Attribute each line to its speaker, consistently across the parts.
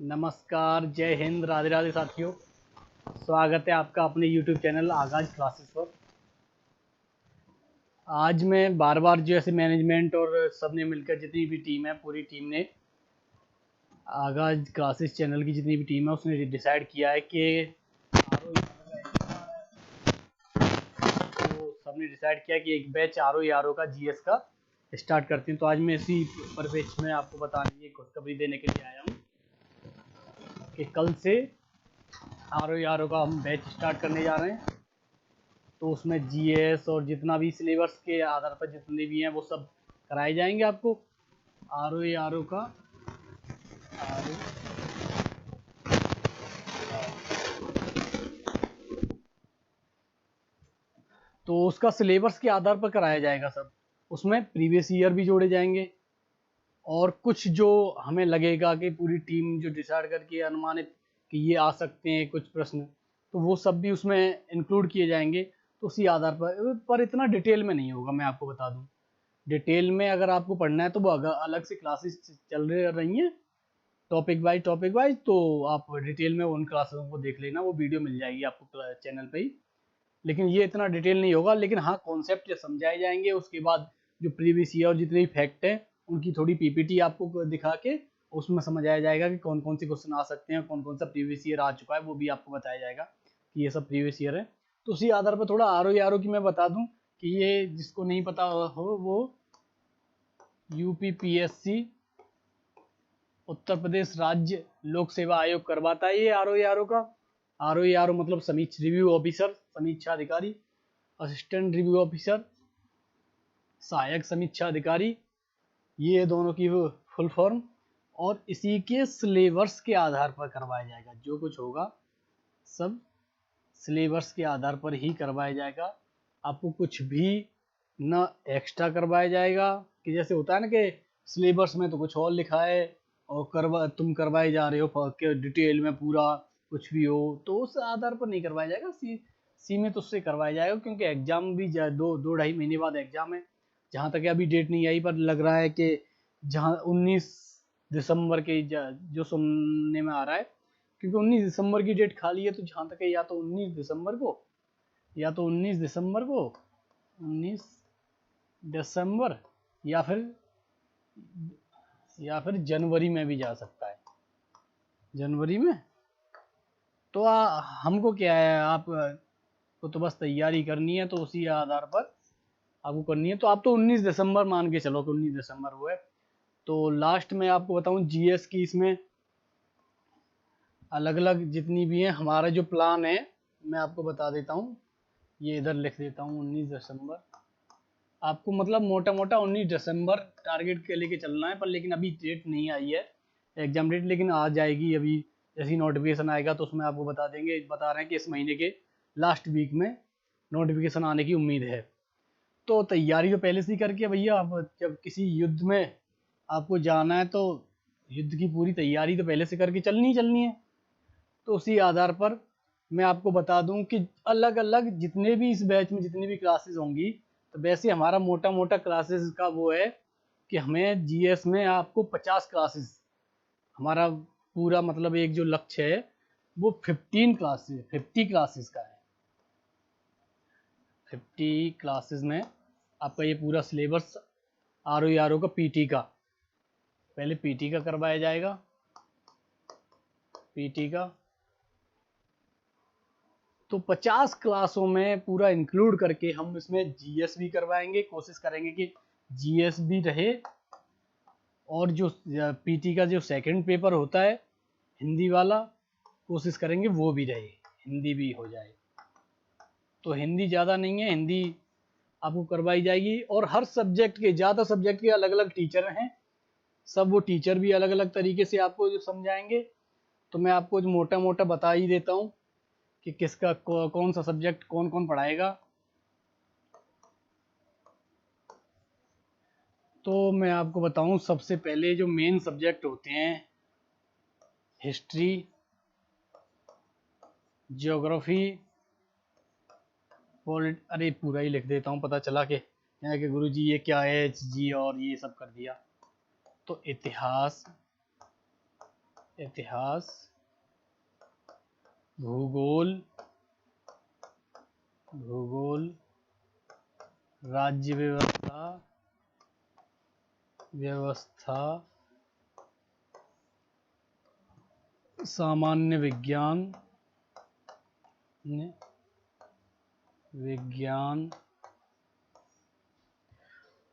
Speaker 1: नमस्कार, जय हिंद, राधे राधे साथियों। स्वागत है आपका अपने YouTube चैनल आगाज क्लासेस पर। आज मैं बार बार जो ऐसे मैनेजमेंट और सबने मिलकर जितनी भी टीम है, पूरी टीम ने आगाज क्लासेस चैनल की जितनी भी टीम है उसने डिसाइड किया है कि तो सबने डिसाइड किया कि एक बैच आर का जीएस का स्टार्ट करते हैं। तो आज मैं इसी परिप्रेक्ष्य में आपको बताने की खुशखबरी देने के लिए आया हूँ कि कल से आर का हम बैच स्टार्ट करने जा रहे हैं। तो उसमें जीएस और जितना भी सिलेबस के आधार पर जितने भी हैं वो सब कराए जाएंगे आपको। आर का तो उसका सिलेबस के आधार पर कराया जाएगा सब। उसमें प्रीवियस ईयर भी जोड़े जाएंगे और कुछ जो हमें लगेगा कि पूरी टीम जो डिसाइड करके अनुमानित कि ये आ सकते हैं कुछ प्रश्न, तो वो सब भी उसमें इंक्लूड किए जाएंगे। तो उसी आधार पर इतना डिटेल में नहीं होगा, मैं आपको बता दूं। डिटेल में अगर आपको पढ़ना है तो वो अलग से क्लासेस चल रही हैं टॉपिक वाइज, तो आप डिटेल में उन क्लासेस को देख लेना, वो वीडियो मिल जाएगी आपको चैनल पे ही। लेकिन ये इतना डिटेल नहीं होगा, लेकिन हाँ कॉन्सेप्ट समझाए जाएंगे। उसके बाद जो प्रीवियस ईयर और जितने भी फैक्ट हैं उनकी थोड़ी पीपीटी आपको दिखा के उसमें समझाया जाएगा कि कौन कौन से क्वेश्चन आ सकते हैं, कौन कौन सा प्रीवियस ईयर आ चुका है, वो भी आपको बताया जाएगा कि ये सब प्रीवियस ईयर है। तो उसी आधार पर थोड़ा आर की मैं बता दूं कि ये जिसको नहीं पता हो वो यूपीपीएससी उत्तर प्रदेश राज्य लोक सेवा आयोग करवाता है ये आर का। आर मतलब समीक्षा रिव्यू ऑफिसर, समीक्षा अधिकारी, असिस्टेंट रिव्यू ऑफिसर, सहायक समीक्षा अधिकारी, ये दोनों की फुल फॉर्म। और इसी के सिलेबस के आधार पर करवाया जाएगा। जो कुछ होगा सब सिलेबस के आधार पर ही करवाया जाएगा। आपको कुछ भी न एक्स्ट्रा करवाया जाएगा कि जैसे होता है ना कि सिलेबस में तो कुछ और लिखा है और तुम करवाए जा रहे हो डिटेल में पूरा कुछ भी हो, तो उस आधार पर नहीं करवाया जाएगा। सीमित उससे करवाया जाएगा, क्योंकि एग्जाम भी दो ढाई महीने बाद एग्जाम है। जहाँ तक अभी डेट नहीं आई, पर लग रहा है कि जहाँ 19 दिसंबर के जो सुनने में आ रहा है, क्योंकि 19 दिसंबर की डेट खाली है। तो जहाँ तक है या तो 19 दिसंबर को 19 दिसंबर या फिर जनवरी में भी जा सकता है। जनवरी में तो हमको क्या है, आप को तो बस तैयारी करनी है, तो उसी आधार पर आपको करनी है। तो आप तो 19 दिसंबर मान के चलो कि 19 दिसंबर वो है। तो लास्ट में आपको बताऊं जीएस की, इसमें अलग अलग जितनी भी हैं हमारा जो प्लान है मैं आपको बता देता हूँ। ये इधर लिख देता हूँ 19 दिसंबर। आपको मतलब मोटा मोटा 19 दिसंबर टारगेट के लेके चलना है। पर लेकिन अभी डेट नहीं आई है एग्जाम डेट, लेकिन आ जाएगी अभी। जैसे नोटिफिकेशन आएगा तो उसमें आपको बता देंगे। बता रहे हैं कि इस महीने के लास्ट वीक में नोटिफिकेशन आने की उम्मीद है। तो तैयारी तो पहले से ही करके भैया, आप जब किसी युद्ध में आपको जाना है तो युद्ध की पूरी तैयारी तो पहले से करके चलनी है। तो उसी आधार पर मैं आपको बता दूं कि अलग अलग जितने भी इस बैच में जितनी भी क्लासेस होंगी, तो वैसे हमारा मोटा मोटा क्लासेस का वो है कि हमें जीएस में आपको 50 क्लासेस, हमारा पूरा मतलब एक जो लक्ष्य है वो 50 क्लासेस का है। 50 क्लासेस में आपका ये पूरा सिलेबस आर का पीटी का, पहले पीटी का करवाया जाएगा। पीटी का तो 50 क्लासों में पूरा इंक्लूड करके हम इसमें जीएस भी करवाएंगे। कोशिश करेंगे कि जीएस भी रहे, और जो पीटी का जो सेकंड पेपर होता है हिंदी वाला, कोशिश करेंगे वो भी रहे, हिंदी भी हो जाए। तो हिंदी ज़्यादा नहीं है, हिंदी आपको करवाई जाएगी। और हर सब्जेक्ट के, ज़्यादा सब्जेक्ट के अलग अलग टीचर हैं, सब वो टीचर भी अलग अलग तरीके से आपको जो समझाएंगे। तो मैं आपको मोटा मोटा बता ही देता हूँ कि किसका कौन सा सब्जेक्ट कौन कौन पढ़ाएगा। तो मैं आपको बताऊं, सबसे पहले जो मेन सब्जेक्ट होते हैं हिस्ट्री, ज्योग्राफी, अरे पूरा ही लिख देता हूं, पता चला कि यहाँ के गुरुजी ये क्या है जी और ये सब कर दिया। तो इतिहास, इतिहास, भूगोल, राज्य व्यवस्था, सामान्य विज्ञान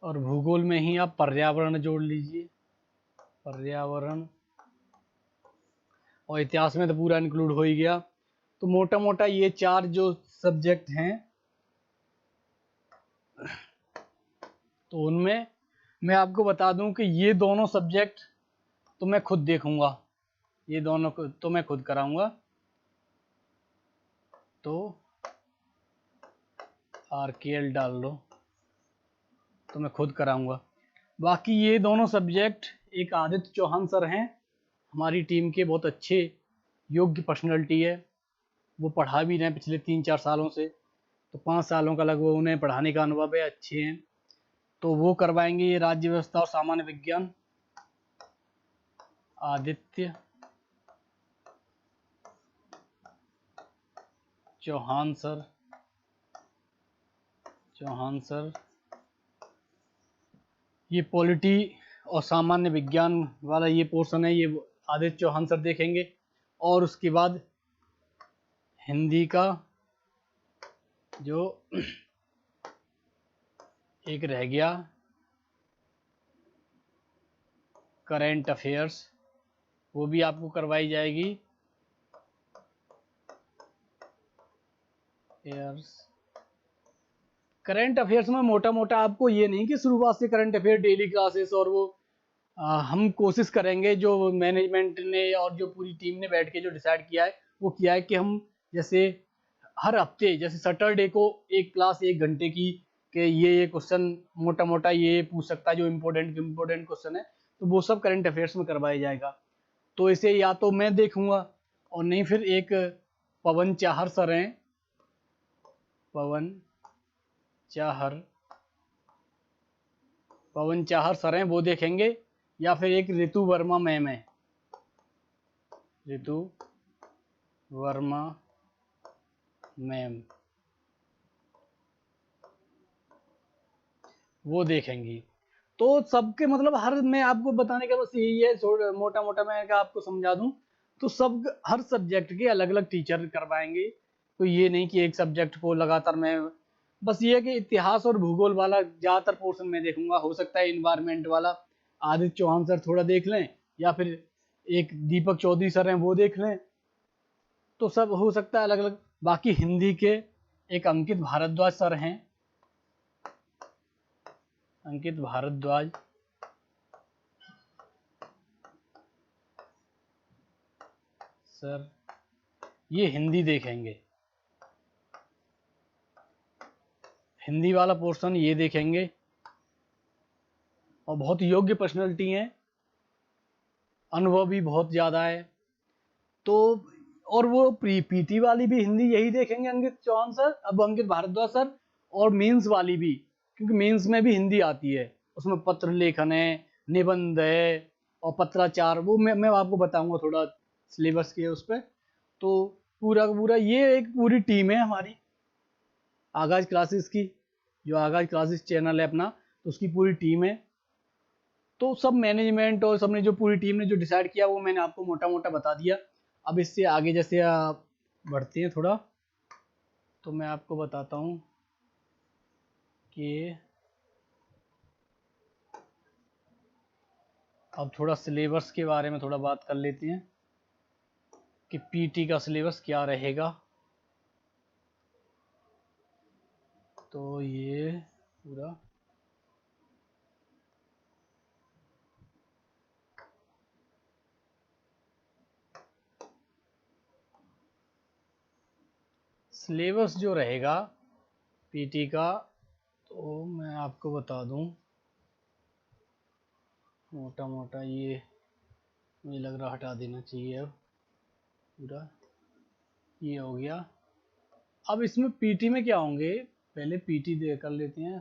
Speaker 1: और भूगोल में ही आप पर्यावरण जोड़ लीजिए, पर्यावरण, और इतिहास में तो पूरा इंक्लूड हो ही गया। तो मोटा मोटा ये 4 जो सब्जेक्ट हैं, तो उनमें मैं आपको बता दूं कि ये दोनों सब्जेक्ट तो मैं खुद देखूंगा, ये दोनों को तो मैं खुद कराऊंगा, तो RKL डाल लो, तो मैं खुद कराऊंगा। बाकी ये दोनों सब्जेक्ट एक आदित्य चौहान सर हैं, हमारी टीम के बहुत अच्छे योग्य पर्सनैलिटी है, वो पढ़ा भी रहे हैं पिछले 3-4 सालों से, तो 5 सालों का लगभग उन्हें पढ़ाने का अनुभव है, अच्छे हैं, तो वो करवाएंगे ये राज्य व्यवस्था और सामान्य विज्ञान, आदित्य चौहान सर। ये पॉलिटी और सामान्य विज्ञान वाला ये पोर्शन है, ये आदित्य चौहान सर देखेंगे। और उसके बाद हिंदी का जो एक रह गया करेंट अफेयर्स, वो भी आपको करवाई जाएगी। करंट अफेयर्स में मोटा मोटा आपको ये नहीं कि शुरुआत से करंट अफेयर डेली क्लासेस, और वो हम कोशिश करेंगे, जो मैनेजमेंट ने और जो पूरी टीम ने बैठ के जो डिसाइड किया है वो किया है कि हम जैसे हर हफ्ते, जैसे सैटरडे को एक क्लास 1 घंटे की, कि ये क्वेश्चन मोटा मोटा ये पूछ सकता है जो इम्पोर्टेंट क्वेश्चन है, तो वो सब करंट अफेयर्स में करवाया जाएगा। तो इसे या तो मैं देखूंगा, और नहीं फिर एक पवन चाहर सर हैं, पवन चाहर सर हैं, वो देखेंगे, या फिर एक ऋतु वर्मा मैम है, ऋतु वर्मा मैम, वो देखेंगी। तो सबके मतलब हर, मैं आपको बताने का बस यही है, मोटा मोटा मैं आपको समझा दूं, तो सब हर सब्जेक्ट के अलग अलग टीचर करवाएंगे, तो ये नहीं कि एक सब्जेक्ट को लगातार मैं, बस ये है कि इतिहास और भूगोल वाला ज़्यादातर पोर्शन मैं देखूंगा, हो सकता है इन्वायरमेंट वाला आदित्य चौहान सर थोड़ा देख लें, या फिर एक दीपक चौधरी सर हैं वो देख लें, तो सब हो सकता है अलग अलग। बाकी हिंदी के एक अंकित भारद्वाज सर हैं, अंकित भारद्वाज सर, ये हिंदी देखेंगे, हिंदी वाला पोर्शन ये देखेंगे, और बहुत योग्य पर्सनैलिटी हैं, अनुभव भी बहुत ज़्यादा है। तो और वो पीटी वाली भी हिंदी यही देखेंगे अंकित चौहान सर, अब अंकित भारद्वाज सर, और मेंस वाली भी, क्योंकि मेंस में भी हिंदी आती है, उसमें पत्र लेखन है, निबंध है, और पत्राचार, वो मैं आपको बताऊंगा थोड़ा सिलेबस के उस पर। तो पूरा का पूरा ये एक पूरी टीम है हमारी आगाज क्लासेस की, जो आगाज क्लासेस चैनल है अपना, तो उसकी पूरी टीम है। तो सब मैनेजमेंट और सबने जो पूरी टीम ने जो डिसाइड किया वो मैंने आपको मोटा मोटा बता दिया। अब इससे आगे जैसे आप बढ़ते हैं थोड़ा, तो मैं आपको बताता हूँ कि अब थोड़ा सिलेबस के बारे में थोड़ा बात कर लेते हैं कि पीटी का सिलेबस क्या रहेगा। तो ये पूरा सिलेबस जो रहेगा पीटी का, तो मैं आपको बता दूं मोटा मोटा, ये मुझे लग रहा हटा देना चाहिए, अब पूरा ये हो गया। अब इसमें पीटी में क्या होंगे, पहले पीटी दे कर लेते हैं,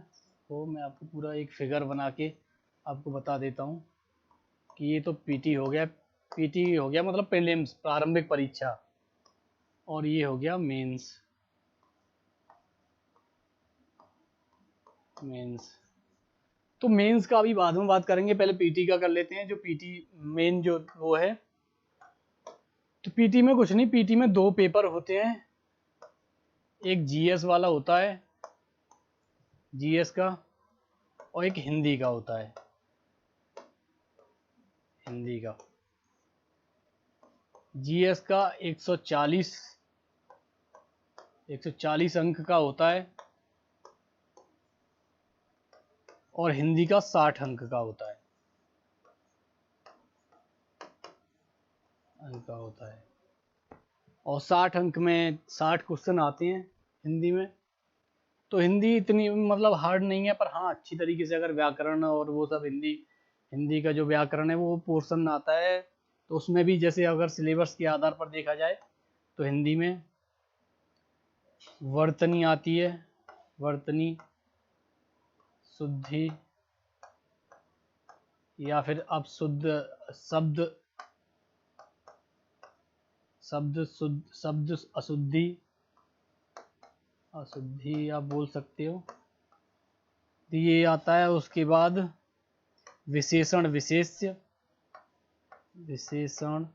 Speaker 1: तो मैं आपको पूरा एक फिगर बना के आपको बता देता हूँ कि ये तो पीटी हो गया, पीटी हो गया मतलब प्रीलिम्स, प्रारंभिक परीक्षा, और ये हो गया मेंस। मेंस तो मेंस का अभी बाद में बात करेंगे, पहले पीटी का कर लेते हैं। जो पीटी मेन जो वो है, तो पीटी में कुछ नहीं, पीटी में 2 पेपर होते हैं। एक जीएस वाला होता है, जीएस का, और एक हिंदी का होता है, हिंदी का। जीएस का 140 अंक का होता है, और हिंदी का 60 अंक का होता है, और 60 अंक में 60 क्वेश्चन आते हैं हिंदी में। तो हिंदी इतनी मतलब हार्ड नहीं है, पर हाँ अच्छी तरीके से अगर व्याकरण और वो सब हिंदी का जो व्याकरण है वो पोर्शन आता है, तो उसमें भी जैसे अगर सिलेबस के आधार पर देखा जाए तो हिंदी में वर्तनी आती है, वर्तनी, शुद्धि, या फिर अपशुद्ध शब्द, शब्द अशुद्धि, आप बोल सकते हो, तो ये आता है। उसके बाद विशेषण विशेष्य, विशेषण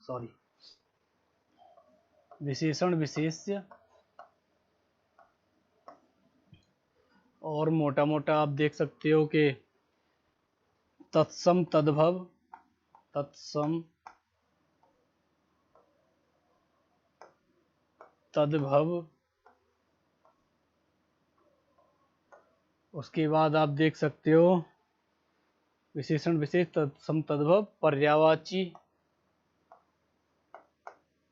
Speaker 1: सॉरी विशेषण विशेष्य, और मोटा मोटा आप देख सकते हो कि तत्सम तद्भव, तत्सम तद्भव। उसके बाद आप देख सकते हो विशेषण विशेष, तत्सम तद्भव, पर्यायवाची,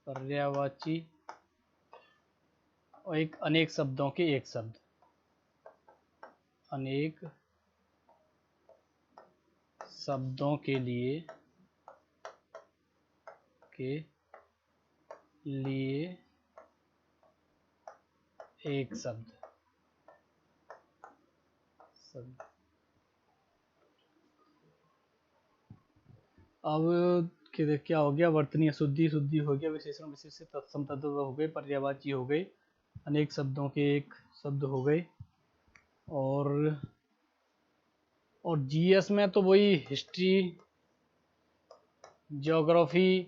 Speaker 1: पर्यायवाची, और एक अनेक शब्दों के एक शब्द, अनेक शब्दों के लिए एक शब्द। अब क्या हो गया, वर्तनी शुद्धि, शुद्धि हो गया, विशेषण विशेष से तत्सम तद्भव हो गए, पर्यायवाची हो गए, अनेक शब्दों के एक शब्द हो गए। और जीएस में तो वही हिस्ट्री, ज्योग्राफी,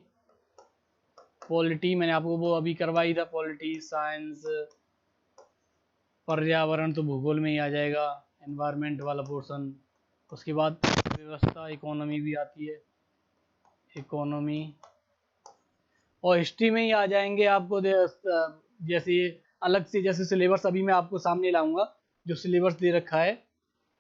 Speaker 1: पॉलिटी, मैंने आपको वो अभी करवाई था, पॉलिटी, साइंस, पर्यावरण तो भूगोल में ही आ जाएगा, एनवायरनमेंट वाला पोर्शन। उसके बाद व्यवस्था, इकोनॉमी भी आती है, इकोनॉमी, और हिस्ट्री में ही आ जाएंगे आपको जैसे अलग से, जैसे सिलेबस अभी मैं आपको सामने लाऊंगा, जो सिलेबस दे रखा है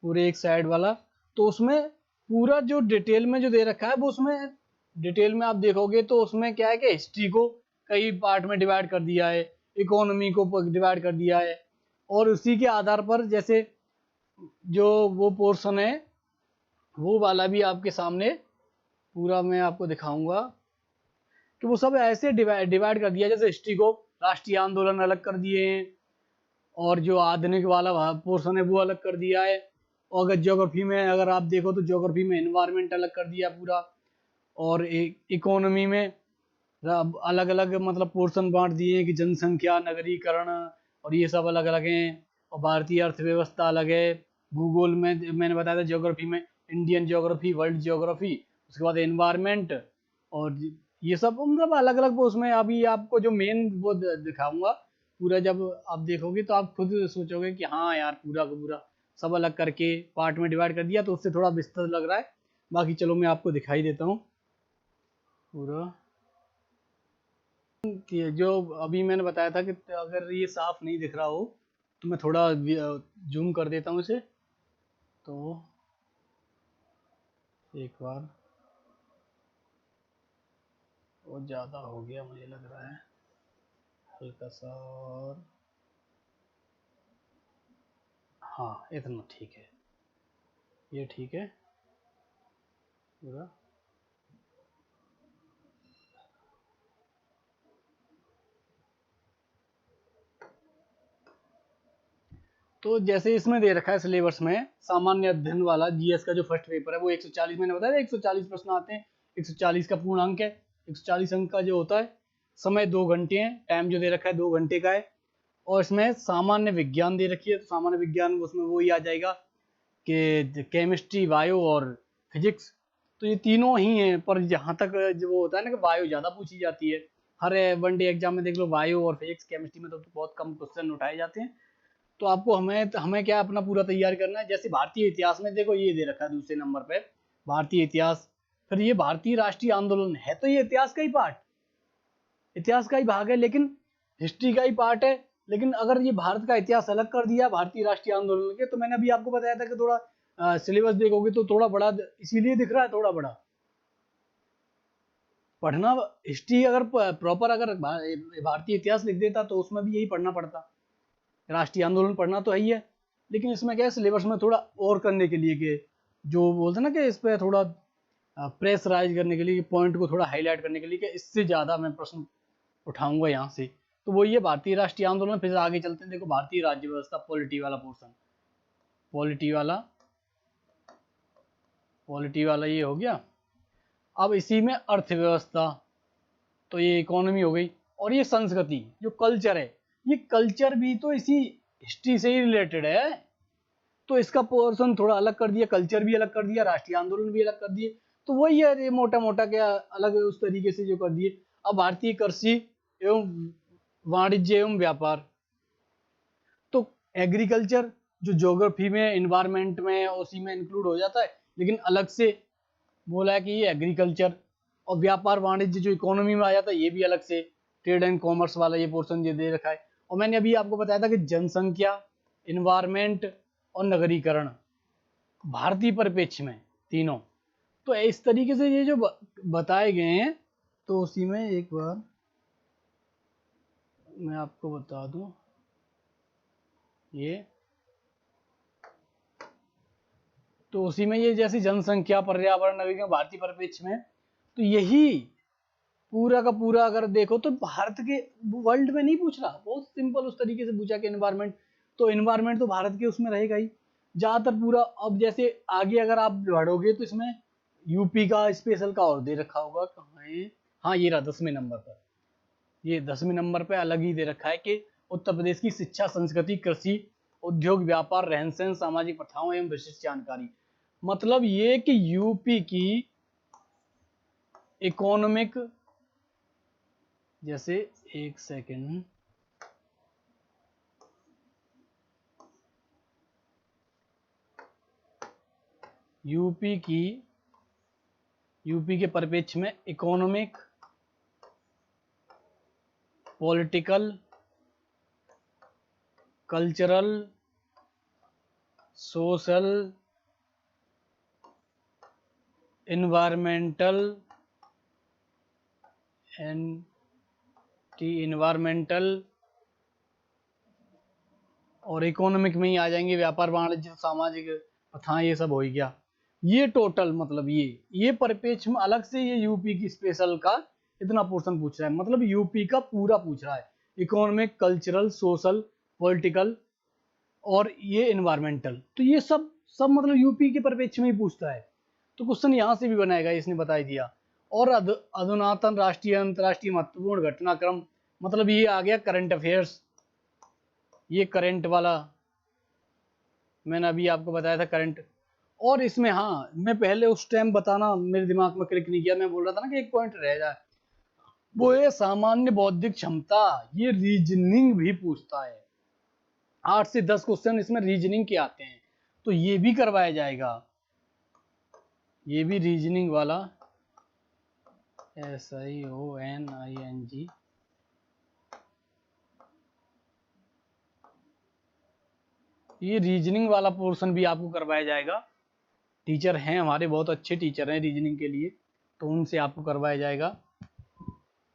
Speaker 1: पूरे एक साइड वाला, तो उसमें पूरा जो डिटेल में जो दे रखा है वो, उसमें डिटेल में आप देखोगे तो उसमें क्या है कि हिस्ट्री को कई पार्ट में डिवाइड कर दिया है, इकोनॉमी को डिवाइड कर दिया है, और उसी के आधार पर जैसे जो वो पोर्शन है वो वाला भी आपके सामने पूरा मैं आपको दिखाऊंगा कि वो सब ऐसे डिवाइड कर दिया। जैसे हिस्ट्री को राष्ट्रीय आंदोलन अलग कर दिए हैं, और जो आधुनिक वाला पोर्शन है वो अलग कर दिया है। और अगर ज्योग्राफी में अगर आप देखो तो ज्योग्राफी में एनवायरनमेंट अलग कर दिया पूरा, और इकोनॉमी में अलग अलग मतलब पोर्शन बांट दिए हैं कि जनसंख्या, नगरीकरण, और ये सब अलग अलग हैं। और भारतीय अर्थव्यवस्था अलग है। भूगोल में मैंने बताया था, ज्योग्राफी में इंडियन ज्योग्राफी, वर्ल्ड ज्योग्राफी, उसके बाद एनवायरनमेंट, और ये सब मतलब अलग अलग। उसमें अभी आपको जो मेन वो दिखाऊंगा पूरा, जब आप देखोगे तो आप खुद सोचोगे कि हाँ यार पूरा का पूरा सब अलग करके पार्ट में डिवाइड कर दिया, तो उससे थोड़ा विस्तृत लग रहा है। बाकी चलो मैं आपको दिखाई देता हूँ पूरा। जो अभी मैंने बताया था कि अगर ये साफ नहीं दिख रहा हो तो मैं थोड़ा जूम कर देता हूँ इसे, तो एक बार वो ज़्यादा हो गया मुझे लग रहा है, हल्का सा, और हाँ इतना ठीक है, ये ठीक है पूरा। तो जैसे इसमें दे रखा है सिलेबस में सामान्य अध्ययन वाला जीएस का जो फर्स्ट पेपर है वो 140, मैंने बताया 140 प्रश्न आते हैं, 140 का पूर्णांक है, 140 अंक का जो होता है। समय 2 घंटे है, टाइम जो दे रखा है 2 घंटे का है। और इसमें सामान्य विज्ञान दे रखी है, तो सामान्य विज्ञान उसमें वो ही आ जाएगा कि केमिस्ट्री, बायो और फिजिक्स। तो ये तीनों ही हैं, पर जहाँ तक जो वो होता है ना कि बायो ज़्यादा पूछी जाती है, हर वनडे एग्जाम में देख लो बायो और फिजिक्स केमिस्ट्री में तो बहुत कम क्वेश्चन उठाए जाते हैं। तो आपको हमें क्या अपना पूरा तैयार करना है। जैसे भारतीय इतिहास में देखो ये दे रखा है दूसरे नंबर पे भारतीय इतिहास, फिर ये भारतीय राष्ट्रीय आंदोलन है, तो ये इतिहास का ही पार्ट, इतिहास का ही भाग है, लेकिन हिस्ट्री का ही पार्ट है। लेकिन अगर ये भारत का इतिहास अलग कर दिया भारतीय राष्ट्रीय आंदोलन के, तो मैंने अभी आपको बताया था कि थोड़ा सिलेबस देखोगे तो थोड़ा बड़ा इसीलिए दिख रहा है, थोड़ा बड़ा पढ़ना। हिस्ट्री अगर प्रॉपर अगर भारतीय इतिहास लिख देता तो उसमें भी यही पढ़ना पड़ता, राष्ट्रीय आंदोलन पढ़ना तो है ही है। लेकिन इसमें क्या है, सिलेबस में थोड़ा और करने के लिए कि जो बोलते हैं ना कि इस पर थोड़ा प्रेशराइज करने के लिए, पॉइंट को थोड़ा हाईलाइट करने के लिए कि इससे ज़्यादा मैं प्रश्न उठाऊंगा यहाँ से, तो वो ये भारतीय राष्ट्रीय आंदोलन। फिर आगे चलते हैं, देखो भारतीय राज्य व्यवस्था, पॉलिटी वाला पोर्सन, पॉलिटी वाला ये हो गया। अब इसी में अर्थव्यवस्था, तो ये इकोनॉमी हो गई। और ये संस्कृति जो कल्चर है, ये कल्चर भी तो इसी हिस्ट्री से ही रिलेटेड है, तो इसका पोर्शन थोड़ा अलग कर दिया, कल्चर भी अलग कर दिया, राष्ट्रीय आंदोलन भी अलग कर दिए। तो वही है, ये मोटा मोटा क्या अलग उस तरीके से जो कर दिए। अब भारतीय कृषि एवं वाणिज्य एवं व्यापार, तो एग्रीकल्चर जो ज्योग्राफी में, इन्वायरमेंट में, उसी में इंक्लूड हो जाता है, लेकिन अलग से बोला है कि ये एग्रीकल्चर। और व्यापार वाणिज्य जो इकोनॉमी में आ जाता है, ये भी अलग से, ट्रेड एंड कॉमर्स वाला ये पोर्शन ये दे रखा है। और मैंने अभी आपको बताया था कि जनसंख्या, इन्वायरमेंट और नगरीकरण भारतीय परिप्रेक्ष्य में तीनों, तो इस तरीके से ये जो बताए गए हैं। तो उसी में एक बार मैं आपको बता दूं, ये तो उसी में ये जैसी जनसंख्या, पर्यावरण, नगरीकरण भारतीय परिप्रेक्ष्य में, तो यही पूरा का पूरा अगर देखो तो भारत के, वर्ल्ड में नहीं पूछ रहा, बहुत सिंपल उस तरीके से पूछा कि एनवायरमेंट, तो एनवायरमेंट तो भारत के उसमें रहेगा ही ज्यादातर पूरा। अब जैसे आगे अगर आप बढ़ोगे तो इसमें यूपी का स्पेशल का और दे रखा होगा, कहाँ है, हाँ ये रहा 10वें नंबर पर, ये 10वें नंबर पर अलग ही दे रखा है कि उत्तर प्रदेश की शिक्षा, संस्कृति, कृषि, उद्योग, व्यापार, रहन सहन, सामाजिक प्रथाओं एवं विशिष्ट जानकारी। मतलब ये कि यूपी की इकोनॉमिक, जैसे एक सेकेंड, यूपी के परिप्रेक्ष्य में economic, political, cultural, social, environmental और इकोनॉमिक में ही आ जाएंगे, व्यापार वाणिज्य, सामाजिक प्रथाएं, ये सब हो ही गया। ये टोटल मतलब ये परिप्रेक्ष्य में अलग से ये यूपी की स्पेशल का इतना पोर्शन पूछ रहा है, मतलब यूपी का पूरा पूछ रहा है, इकोनॉमिक, कल्चरल, सोशल, पॉलिटिकल और ये इन्वायरमेंटल। तो ये सब मतलब यूपी के परिप्रेक्ष्य में ही पूछता है। तो क्वेश्चन यहाँ से भी बनाएगा, इसने बता दिया। और अधुनातन राष्ट्रीय अंतर्राष्ट्रीय महत्वपूर्ण घटनाक्रम, मतलब ये आ गया करंट अफेयर्स, ये करंट वाला मैंने अभी आपको बताया था करंट। और इसमें हाँ, मैं पहले उस टाइम बताना मेरे दिमाग में क्लिक नहीं किया, मैं बोल रहा था ना कि एक पॉइंट रह जाए, वो है सामान्य बौद्धिक क्षमता, ये रीजनिंग भी पूछता है। 8 से 10 क्वेश्चन इसमें रीजनिंग के आते हैं, तो ये भी करवाया जाएगा, ये भी रीजनिंग वाला, SIONING, ये रीजनिंग वाला पोर्शन भी आपको करवाया जाएगा। टीचर हैं हमारे, बहुत अच्छे टीचर हैं रीजनिंग के लिए, तो उनसे आपको करवाया जाएगा।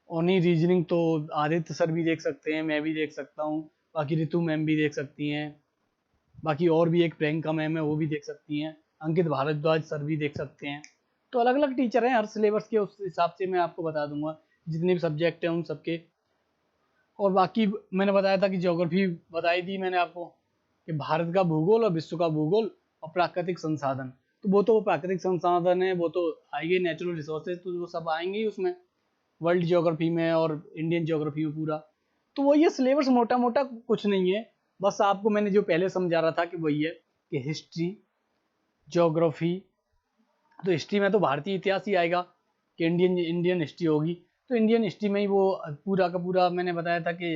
Speaker 1: और नहीं रीजनिंग तो आदित्य सर भी देख सकते हैं, मैं भी देख सकता हूँ, बाकी रितु मैम भी देख सकती हैं, बाकी और भी एक प्रियंका मैम है वो भी देख सकती हैं, अंकित भारद्वाज सर भी देख सकते हैं। तो अलग अलग टीचर हैं हर सिलेबस के, उस हिसाब से मैं आपको बता दूंगा जितने भी सब्जेक्ट हैं उन सबके। और बाकी मैंने बताया था कि ज्योग्राफी बताई दी मैंने आपको, कि भारत का भूगोल और विश्व का भूगोल और प्राकृतिक संसाधन, तो वो प्राकृतिक संसाधन है, वो तो आएंगे, नेचुरल रिसोर्सेज तो वो सब आएंगे ही उसमें, वर्ल्ड ज्योग्राफी में और इंडियन ज्योग्राफी में पूरा। तो वो ये सिलेबस मोटा मोटा कुछ नहीं है, बस आपको मैंने जो पहले समझा रहा था कि वही है कि हिस्ट्री, ज्योग्राफी, तो हिस्ट्री में तो भारतीय इतिहास ही आएगा कि इंडियन हिस्ट्री होगी, तो इंडियन हिस्ट्री में ही वो पूरा का पूरा मैंने बताया था कि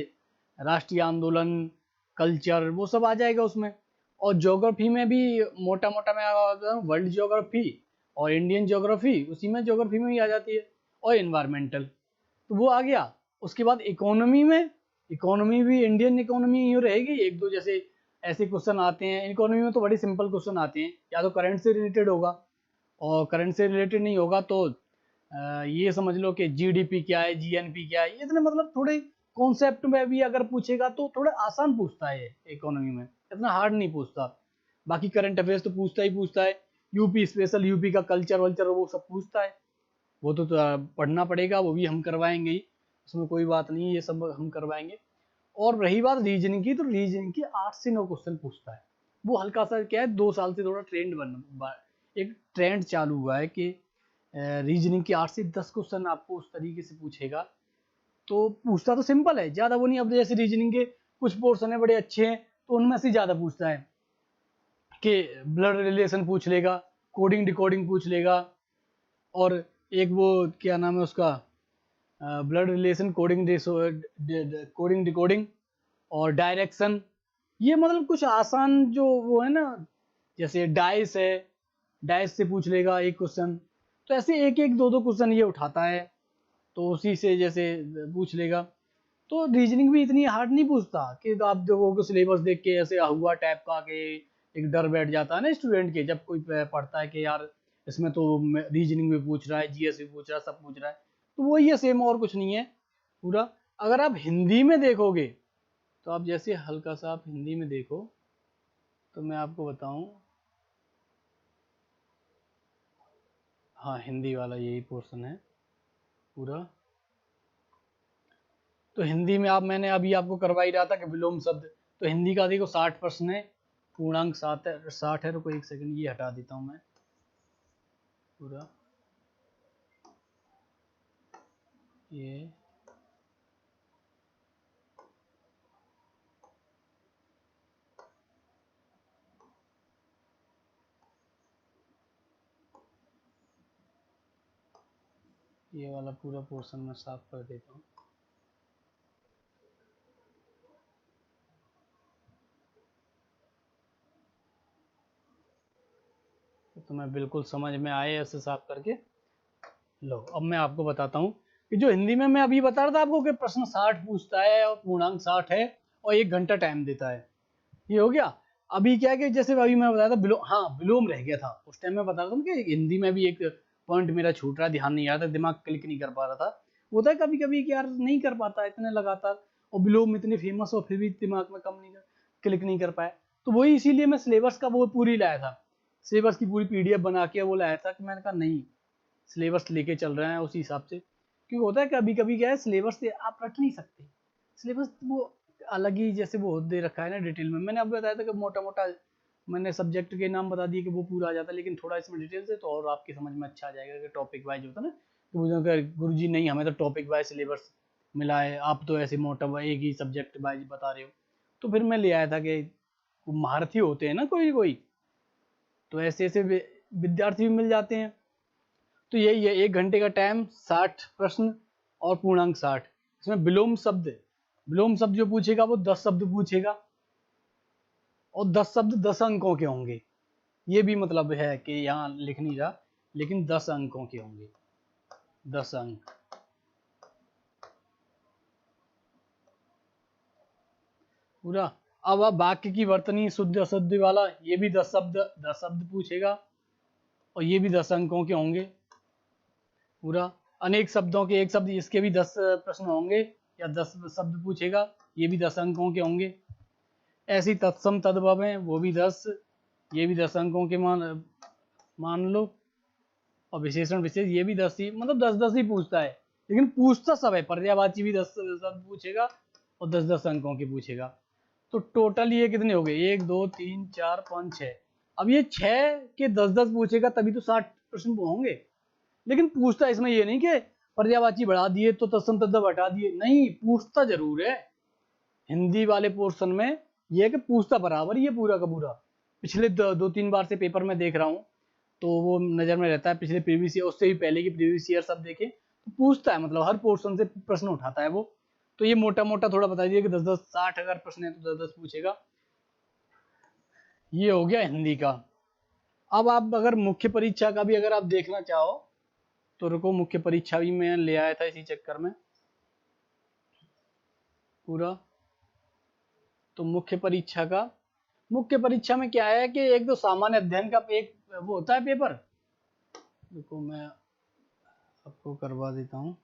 Speaker 1: राष्ट्रीय आंदोलन, कल्चर, वो सब आ जाएगा उसमें। और ज्योग्राफी में भी मोटा मोटा मैं वर्ल्ड ज्योग्राफी और इंडियन ज्योग्राफी, उसी में ज्योग्राफी में ही आ जाती है, और इन्वायरमेंटल, तो वो आ गया। उसके बाद इकोनॉमी में, इकोनॉमी भी इंडियन इकोनॉमी यूँ रहेगी, एक दो जैसे ऐसे क्वेश्चन आते हैं इकोनॉमी में, तो बड़ी सिंपल क्वेश्चन आते हैं, या तो करंट से रिलेटेड होगा, और करंट से रिलेटेड नहीं होगा तो ये समझ लो कि जीडीपी क्या है, जीएनपी क्या है, ये इतने मतलब थोड़े कॉन्सेप्ट में भी अगर पूछेगा तो थोड़ा आसान पूछता है इकोनॉमी में, इतना हार्ड नहीं पूछता। बाकी करंट अफेयर्स तो पूछता ही है, यूपी स्पेशल, यूपी का कल्चर वल्चर वो सब पूछता है, वो तो पढ़ना पड़ेगा, वो भी हम करवाएंगे ही, उसमें कोई बात नहीं है, ये सब हम करवाएंगे। और रही बात रीजनिंग की, तो रीजनिंग की 8 से 9 क्वेश्चन पूछता है, वो हल्का सा क्या है, 2 साल से थोड़ा एक ट्रेंड चालू हुआ है कि रीजनिंग के 8 से 10 क्वेश्चन आपको उस तरीके से पूछेगा। तो पूछता तो सिंपल है, ज़्यादा वो नहीं, अब जैसे रीजनिंग के कुछ पोर्शन है बड़े अच्छे हैं, तो उनमें से ज़्यादा पूछता है कि ब्लड रिलेशन पूछ लेगा, कोडिंग डिकोडिंग पूछ लेगा, और एक वो क्या नाम है उसका, ब्लड रिलेशन, कोडिंग डिकोडिंग और डायरेक्शन, ये मतलब कुछ आसान जो वो है ना, जैसे डाइस है, डाइस से पूछ लेगा एक क्वेश्चन, तो ऐसे एक एक दो दो क्वेश्चन ये उठाता है, तो उसी से जैसे पूछ लेगा। तो रीजनिंग भी इतनी हार्ड नहीं पूछता कि आप देखोगे सिलेबस देख के ऐसे हुआ टाइप का कि एक डर बैठ जाता है ना स्टूडेंट के, जब कोई पढ़ता है कि यार इसमें तो रीजनिंग भी पूछ रहा है, जीएस भी पूछ रहा है, सब पूछ रहा है, तो वही है सेम, और कुछ नहीं है पूरा। अगर आप हिंदी में देखोगे, तो आप जैसे हल्का सा आप हिंदी में देखो, तो मैं आपको बताऊं, हाँ हिंदी वाला यही पोर्शन है पूरा। तो हिंदी में आप, मैंने अभी आपको करवा ही रहा था कि विलोम शब्द, तो हिंदी का देखो 60 प्रश्न है, पूर्णांक 60 है, रुको एक सेकंड ये हटा देता हूँ मैं पूरा, ये ये वाला पूरा पोर्शन मैं साफ कर देता हूँ। तो मैं बिल्कुल समझ में आए ऐसे साफ करके। लो अब मैं आपको बताता हूँ कि जो हिंदी में मैं अभी बता रहा था आपको कि प्रश्न 60 पूछता है और पूर्णांक 60 है और 1 घंटा टाइम देता है, ये हो गया। अभी क्या है कि जैसे अभी मैं बताया था विलोम रह गया था, उस टाइम मैं बता रहा था कि हिंदी में भी एक पॉइंट मेरा छूट रहा, ध्यान नहीं आ रहा था, दिमाग क्लिक नहीं कर पा रहा था। होता है कभी कभी कि यार नहीं कर पाता इतने लगातार, और विलोम इतने फेमस और फिर भी दिमाग में कम नहीं क्लिक नहीं कर पाया। तो वही इसीलिए मैं सिलेबस का वो पूरी लाया था, सिलेबस की पूरी पीडीएफ बना के वो लाया था, कि मैंने कहा नहीं सिलेबस लेके चल रहे हैं उसी हिसाब से, क्योंकि होता है कभी कभी क्या है सिलेबस से आप रट नहीं सकते, सिलेबस वो अलग ही जैसे वो दे रखा है ना डिटेल में। मैंने आपको बताया था कि मोटा मोटा मैंने सब्जेक्ट के नाम बता दिए कि वो पूरा आ जाता है, लेकिन थोड़ा इसमें डिटेल से तो और आपकी समझ में अच्छा आ जाएगा कि टॉपिक वाइज होता है ना। तो मुझे गुरु जी नहीं, हमें तो टॉपिक वाइज सिलेबस मिला है, आप तो ऐसे मोटा एक ही सब्जेक्ट वाइज बता रहे हो। तो फिर मैं ले आया था कि महारथी होते हैं ना कोई कोई, तो ऐसे ऐसे विद्यार्थी भी मिल जाते हैं। तो यही है, 1 घंटे का टाइम, 60 प्रश्न और पूर्णांक 60। इसमें विलोम शब्द जो पूछेगा वो 10 शब्द पूछेगा, और 10 शब्द 10 अंकों के होंगे, ये भी मतलब है कि यहाँ लिख नहीं रहा, लेकिन 10 अंकों के होंगे, 10 अंक पूरा। अब वाक्य की वर्तनी शुद्ध अशुद्ध वाला, ये भी 10 शब्द पूछेगा, और ये भी 10 अंकों के होंगे पूरा। अनेक शब्दों के एक शब्द, इसके भी 10 प्रश्न होंगे, या 10 शब्द पूछेगा, ये भी 10 अंकों के होंगे। ऐसी तत्सम तद्भव है, वो भी 10, ये भी 10 अंकों के मान लो। और विशेषण विशेष ये भी 10 ही, मतलब 10 ही पूछता है, लेकिन पूछता सब है। पर्यायवाची भी 10 शब्द पूछेगा और 10 अंकों के पूछेगा। तो टोटल ये कितने हो गए, 1 2 3 4 5 6। अब ये 6 के 10-10 पूछेगा तभी तो 60% होंगे। लेकिन पूछता इसमें ये नहीं कि पर्यायवाची बढ़ा दिए तो तत्सम तद्भव हटा दिए, नहीं, पूछता जरूर है। हिंदी वाले पोर्शन में ये है कि पूछता बराबर ही है पूरा का पूरा। पिछले 2-3 बार से पेपर में देख रहा हूँ तो वो नजर में रहता है, पिछले प्रीवियस ईयर, उससे भी पहले की प्रीवियस ईयर सब देखे तो पूछता है, मतलब हर पोर्शन से प्रश्न उठाता है वो। तो ये मोटा मोटा थोड़ा बता दीजिए कि 10-10 60 अगर प्रश्न है तो 10-10 पूछेगा। ये हो गया हिंदी का। अब आप अगर मुख्य परीक्षा का भी अगर आप देखना चाहो तो रुको, मुख्य परीक्षा भी मैं ले आया था इसी चक्कर में पूरा। तो मुख्य परीक्षा का, मुख्य परीक्षा में क्या है कि एक तो सामान्य अध्ययन का एक वो होता है पेपर। देखो मैं आपको करवा देता हूँ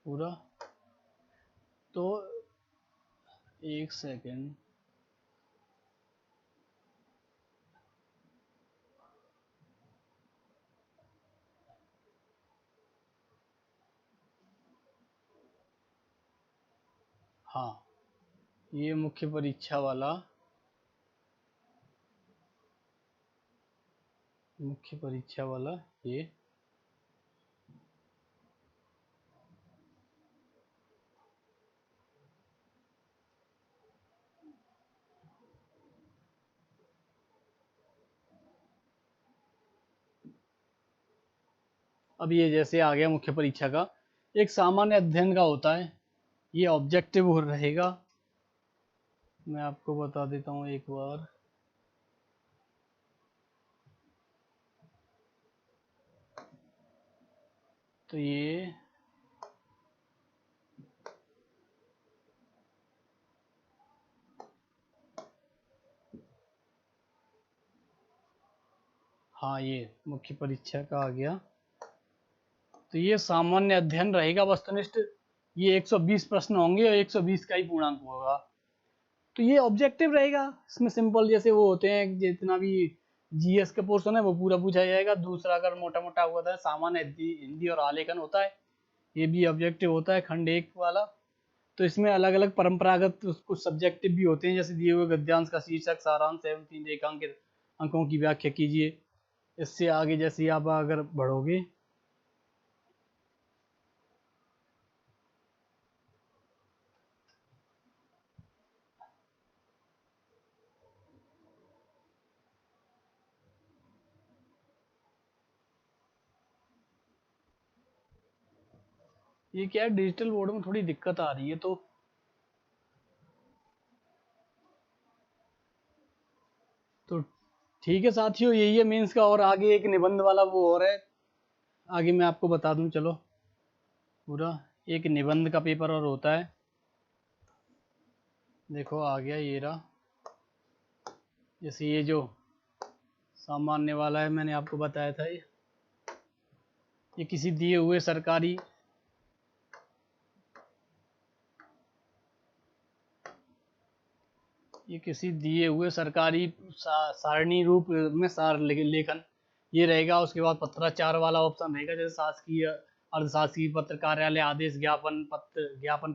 Speaker 1: पूरा, तो एक सेकेंड। हाँ, ये मुख्य परीक्षा वाला, मुख्य परीक्षा वाला ये। अब ये जैसे आ गया मुख्य परीक्षा का, एक सामान्य अध्ययन का होता है, ये ऑब्जेक्टिव रहेगा। मैं आपको बता देता हूँ एक बार। तो ये हाँ, ये मुख्य परीक्षा का आ गया। तो ये सामान्य अध्ययन रहेगा वस्तुनिष्ठ, ये 120 प्रश्न होंगे और 120 का ही पूर्णांक होगा। तो ये ऑब्जेक्टिव रहेगा, इसमें सिंपल जैसे वो होते हैं, जितना भी जीएस का पोर्शन है वो पूरा पूछा जाएगा। दूसरा अगर मोटा मोटा हुआ था सामान्य हिंदी और आलेखन होता है, ये भी ऑब्जेक्टिव होता है खंड 1 वाला। तो इसमें अलग अलग परंपरागत कुछ सब्जेक्टिव भी होते हैं, जैसे दिए हुए गद्यांश का शीर्षक, सारांश एवं 3 रेखांकित अंकों की व्याख्या कीजिए। इससे आगे जैसे आप अगर बढ़ोगे, ये क्या है, डिजिटल बोर्ड में थोड़ी दिक्कत आ रही है। तो ठीक है साथियों, यही है मेंस का। और आगे एक निबंध वाला वो और है, आगे मैं आपको बता दूं चलो पूरा। एक निबंध का पेपर और होता है, देखो आ गया ये रहा। जैसे ये जो सामान्य वाला है मैंने आपको बताया था, ये किसी दिए हुए सरकारी, ये किसी दिए हुए सरकारी सारणी रूप में सार लेखन ये रहेगा। उसके बाद पत्राचार वाला ऑप्शन रहेगा, जैसे शासकीय, अर्धशासकीय पत्र, कार्यालय आदेश, ज्ञापन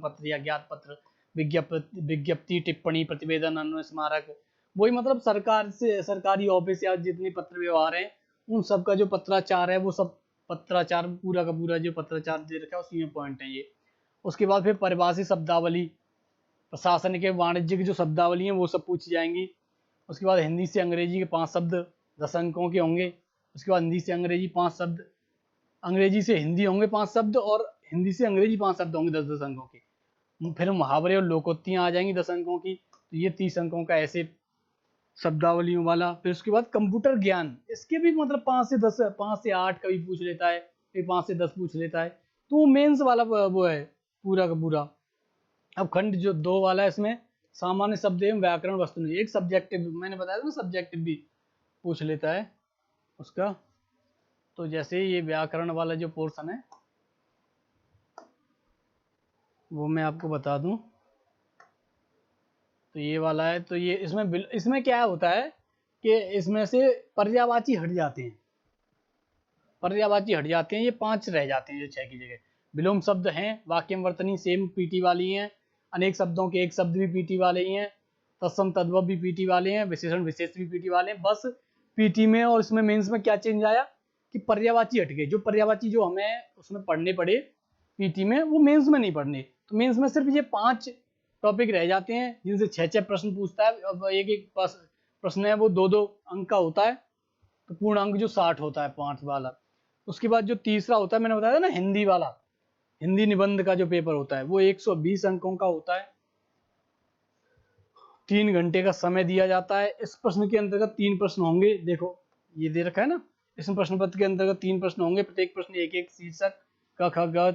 Speaker 1: पत्र या ज्ञात पत्र, विज्ञप्ति, टिप्पणी, प्रतिवेदन, अन्य स्मारक। वही मतलब सरकार से, सरकारी ऑफिस या जितने पत्र व्यवहार हैं उन सब का जो पत्राचार है वो सब पत्राचार पूरा का पूरा जो पत्राचार दे रखा है उसी में पॉइंट है ये। उसके बाद फिर परिभाषित शब्दावली, प्रशासन के वाणिज्य की जो शब्दावली है वो सब पूछी जाएंगी। उसके बाद हिंदी से अंग्रेजी के 5 शब्द 10 अंकों के होंगे। उसके बाद हिंदी से अंग्रेजी 5 शब्द, अंग्रेजी से हिंदी होंगे 5 शब्द, और हिंदी से अंग्रेजी 5 शब्द होंगे 10-10 अंकों के। फिर मुहावरे और लोकोक्तियां आ जाएंगी 10 अंकों की, तो ये 30 अंकों का ऐसे शब्दावलियों वाला। फिर उसके बाद कंप्यूटर ज्ञान, इसके भी मतलब 5 से 8 कभी पूछ लेता है, फिर 5 से 10 पूछ लेता है। तो वो मेंस वाला वो है पूरा का पूरा। अब खंड जो 2 वाला है, इसमें सामान्य शब्द एवं व्याकरण वस्तु, एक सब्जेक्टिव मैंने बताया था ना, सब्जेक्टिव भी पूछ लेता है उसका। तो जैसे ये व्याकरण वाला जो पोर्शन है वो मैं आपको बता दूं, तो ये वाला है। तो ये इसमें क्या होता है कि इसमें से पर्यायवाची हट जाते हैं, पर्यायवाची हट जाते हैं, ये 5 रह जाते हैं जो 6 की जगह। विलोम शब्द हैं, वाक्यवर्तनी सेम पीटी वाली हैं, अनेक शब्दों के एक शब्द भी पीटी वाले ही हैं, तत्सम तद्भव भी पीटी वाले हैं, विशेषण विशेष भी पीटी वाले हैं। बस पीटी में और इसमें मेंस में क्या चेंज आया कि पर्यायवाची हट गए। जो पर्यायवाची जो हमें उसमें पढ़ने पड़े पीटी में, वो मेंस में नहीं पढ़ने। तो मेंस में सिर्फ ये 5 टॉपिक रह जाते हैं जिनसे 6-6 प्रश्न पूछता है। अब एक एक प्रश्न है वो 2-2 अंक का होता है, तो पूर्ण अंक जो 60 होता है 5 वाला। उसके बाद जो तीसरा होता है, मैंने बताया था ना हिंदी वाला, हिंदी निबंध का जो पेपर होता है वो 120 अंकों का होता है। 3 घंटे का समय दिया जाता है। इस प्रश्न के अंतर्गत 3 प्रश्न होंगे। देखो ये दे रखा है ना, इस प्रश्न पत्र के अंतर्गत 3 प्रश्न होंगे। प्रत्येक प्रश्न एक एक शीर्षक क ख ग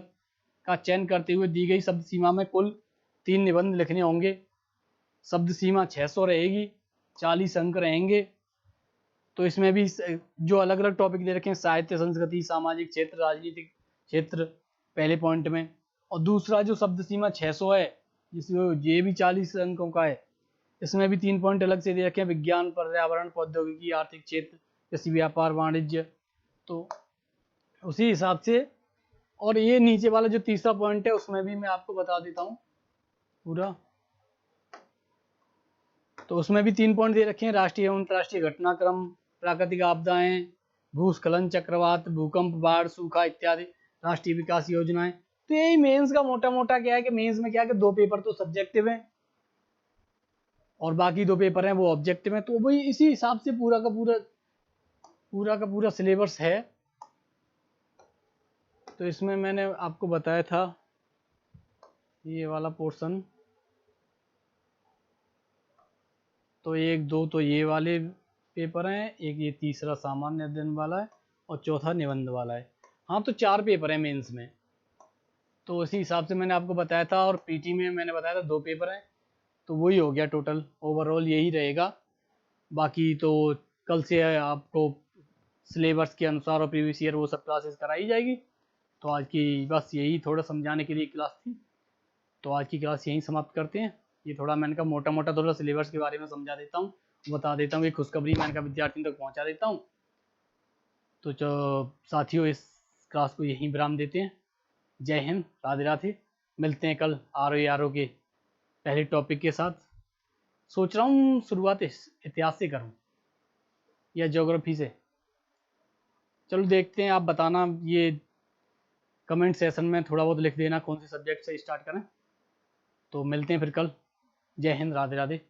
Speaker 1: का चयन करते हुए दी गई शब्द सीमा में कुल 3 निबंध लिखने होंगे। शब्द सीमा 600 रहेगी, 40 अंक रहेंगे। तो इसमें भी जो अलग अलग टॉपिक दे रखे हैं, साहित्य, संस्कृति, सामाजिक क्षेत्र, राजनीतिक क्षेत्र पहले पॉइंट में, और दूसरा जो शब्द सीमा 600 है जिसमें ये भी 40 अंकों का है, इसमें भी 3 पॉइंट अलग से दे रखे हैं, विज्ञान, पर्यावरण, प्रौद्योगिकी, आर्थिक क्षेत्र, कृषि, व्यापार, वाणिज्य। तो उसी हिसाब से, और ये नीचे वाला जो तीसरा पॉइंट है उसमें भी मैं आपको बता देता हूँ पूरा। तो उसमें भी 3 पॉइंट दे रखे हैं, राष्ट्रीय एवं अंतर्राष्ट्रीय घटनाक्रम, प्राकृतिक आपदाएं, भूस्खलन, चक्रवात, भूकंप, बाढ़, सूखा इत्यादि, राष्ट्रीय विकास योजनाएं। तो यही मेंस का मोटा मोटा क्या है कि मेंस में क्या है कि 2 पेपर तो सब्जेक्टिव हैं और बाकी 2 पेपर हैं वो ऑब्जेक्टिव हैं। तो वही इसी हिसाब से पूरा का पूरा सिलेबस है। तो इसमें मैंने आपको बताया था ये वाला पोर्शन, तो 1-2 तो ये वाले पेपर हैं, एक ये तीसरा सामान्य अध्ययन वाला है और चौथा निबंध वाला है। हाँ, तो 4 पेपर हैं मेंस में, तो इसी हिसाब से मैंने आपको बताया था। और पीटी में मैंने बताया था 2 पेपर हैं, तो वही हो गया टोटल, ओवरऑल यही रहेगा। बाकी तो कल से आपको सिलेबस के अनुसार और प्रीवियस ईयर वो सब क्लासेस कराई जाएगी। तो आज की बस यही थोड़ा समझाने के लिए क्लास थी, तो आज की क्लास यहीं समाप्त करते हैं। ये थोड़ा मैंने कहा मोटा मोटा थोड़ा सिलेबस के बारे में समझा देता हूँ, बता देता हूँ, ये खुशखबरी मैंने कहा विद्यार्थियों तक पहुँचा देता हूँ। तो जो साथियों, इस क्लास को यहीं विराम देते हैं। जय हिंद, राधे राधे। मिलते हैं कल आर के पहले टॉपिक के साथ। सोच रहा हूँ शुरुआत इतिहास से करूँ या ज्योग्राफी से, चलो देखते हैं। आप बताना, ये कमेंट सेशन में थोड़ा बहुत लिख देना कौन से सब्जेक्ट से स्टार्ट करें। तो मिलते हैं फिर कल। जय हिंद, राधे राधे।